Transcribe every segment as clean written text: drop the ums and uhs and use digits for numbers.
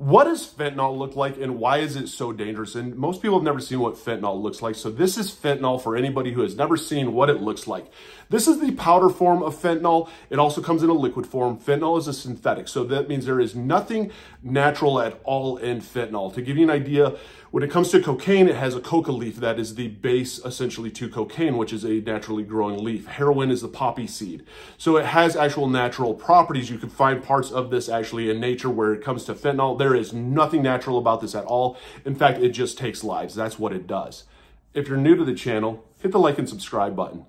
What does fentanyl look like and why is it so dangerous? And most people have never seen what fentanyl looks like. So this is fentanyl for anybody who has never seen what it looks like. This is the powder form of fentanyl. It also comes in a liquid form. Fentanyl is a synthetic. So that means there is nothing natural at all in fentanyl. To give you an idea, when it comes to cocaine, it has a coca leaf that is the base essentially to cocaine, which is a naturally growing leaf. Heroin is the poppy seed. So it has actual natural properties. You can find parts of this actually in nature. Where it comes to fentanyl, there is nothing natural about this at all. In fact, it just takes lives. That's what it does. If you're new to the channel, hit the like and subscribe button.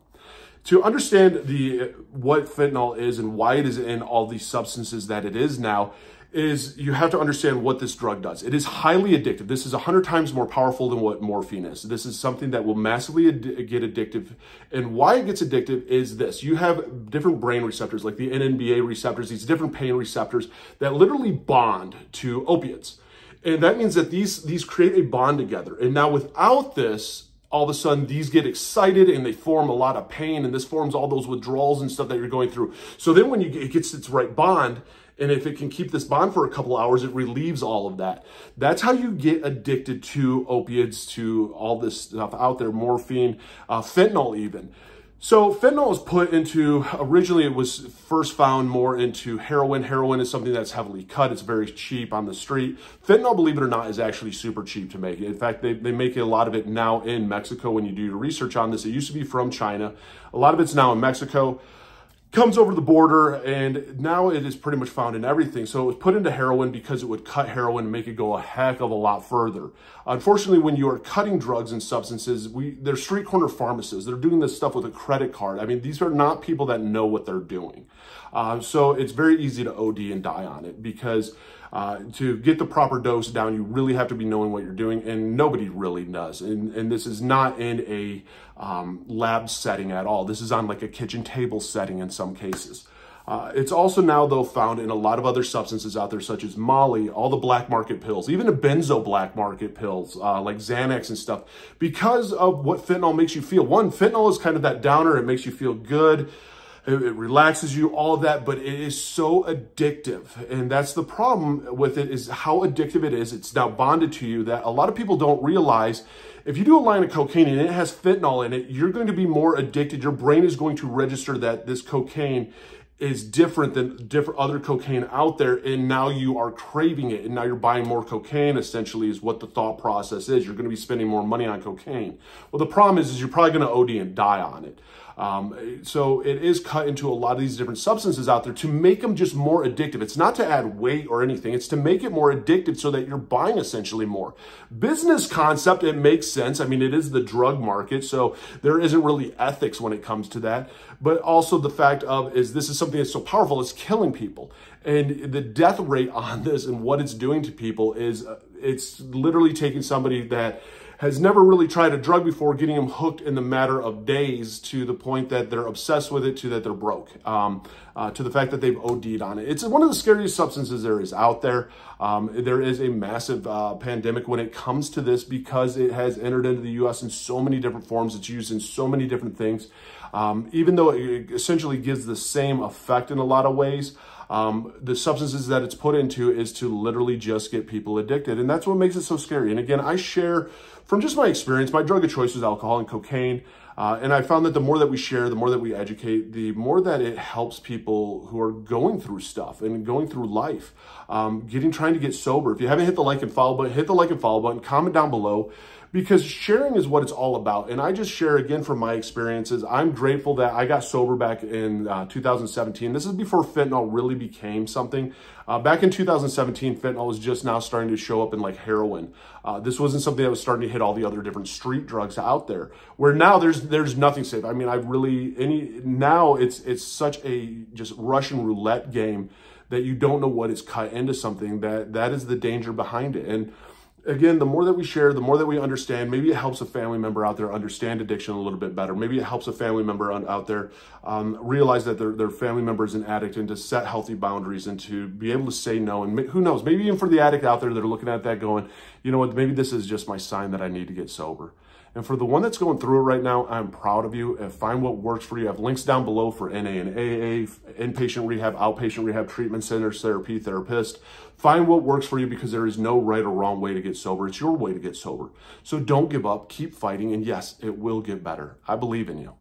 To understand what fentanyl is and why it is in all these substances that it is now, is you have to understand what this drug does. It is highly addictive. This is 100 times more powerful than what morphine is. This is something that will massively get addictive. And why it gets addictive is this. You have different brain receptors, like the NMDA receptors, these different pain receptors that literally bond to opiates. And that means that these create a bond together. And now without this, all of a sudden these get excited and they form a lot of pain, and this forms all those withdrawals and stuff that you're going through. So then when it gets its right bond, and if it can keep this bond for a couple hours, it relieves all of that. That's how you get addicted to opiates, to all this stuff out there, morphine, fentanyl even. So fentanyl is put into, originally it was first found more into heroin. Heroin is something that's heavily cut. It's very cheap on the street. Fentanyl, believe it or not, is actually super cheap to make. In fact, they make a lot of it now in Mexico. When you do your research on this, it used to be from China. A lot of it's now in Mexico. Comes over the border, and now it is pretty much found in everything. So it was put into heroin because it would cut heroin and make it go a heck of a lot further. Unfortunately, when you are cutting drugs and substances, they're street corner pharmacists. They're doing this stuff with a credit card. I mean, these are not people that know what they're doing. So it's very easy to OD and die on it, because to get the proper dose down, you really have to be knowing what you're doing, and nobody really does. And this is not in a lab setting at all. This is on like a kitchen table setting in some cases. It's also now, though, found in a lot of other substances out there, such as Molly, all the black market pills, even the benzo black market pills, like Xanax and stuff, because of what fentanyl makes you feel. One, fentanyl is kind of that downer. It makes you feel good. It relaxes you, all of that, but it is so addictive. And that's the problem with it, is how addictive it is. It's now bonded to you, that a lot of people don't realize. If you do a line of cocaine and it has fentanyl in it, you're going to be more addicted. Your brain is going to register that this cocaine is different than other cocaine out there, and now you are craving it, and now you're buying more cocaine, essentially, is what the thought process is. You're going to be spending more money on cocaine. Well, the problem is you're probably going to OD and die on it. So it is cut into a lot of these different substances out there to make them just more addictive. It's not to add weight or anything. It's to make it more addictive so that you're buying essentially more. Business concept, it makes sense. I mean, it is the drug market, so there isn't really ethics when it comes to that. But also the fact of is this is something that's so powerful, it's killing people. And the death rate on this and what it's doing to people is it's literally taking somebody that has never really tried a drug before, getting them hooked in the matter of days, to the point that they're obsessed with it, to that they're broke, to the fact that they've OD'd on it. It's one of the scariest substances there is out there. There is a massive pandemic when it comes to this, because it has entered into the U.S. in so many different forms. It's used in so many different things. Even though it essentially gives the same effect in a lot of ways, the substances that it's put into is to literally just get people addicted. And that's what makes it so scary. And again, I share from just my experience. My drug of choice was alcohol and cocaine. And I found that the more that we share, the more that we educate, the more that it helps people who are going through stuff and going through life, trying to get sober. If you haven't hit the like and follow button, hit the like and follow button, comment down below, because sharing is what it's all about. And I just share, again, from my experiences. I'm grateful that I got sober back in 2017. This is before fentanyl really became something. Back in 2017, fentanyl was just now starting to show up in like heroin. This wasn't something that was starting to hit all the other different street drugs out there, where now there's nothing safe. I mean, now it's such a just Russian roulette game that you don't know what is cut into something. That is the danger behind it. And again, the more that we share, the more that we understand. Maybe it helps a family member out there understand addiction a little bit better. Maybe it helps a family member out there realize that their family member is an addict, and to set healthy boundaries and to be able to say no. And who knows, maybe even for the addict out there, they're looking at that going, you know what, maybe this is just my sign that I need to get sober. And for the one that's going through it right now, I'm proud of you, and find what works for you. I have links down below for NA and AA, inpatient rehab, outpatient rehab, treatment centers, therapy, therapist. Find what works for you, because there is no right or wrong way to get sober. It's your way to get sober. So don't give up, keep fighting, and yes, it will get better. I believe in you.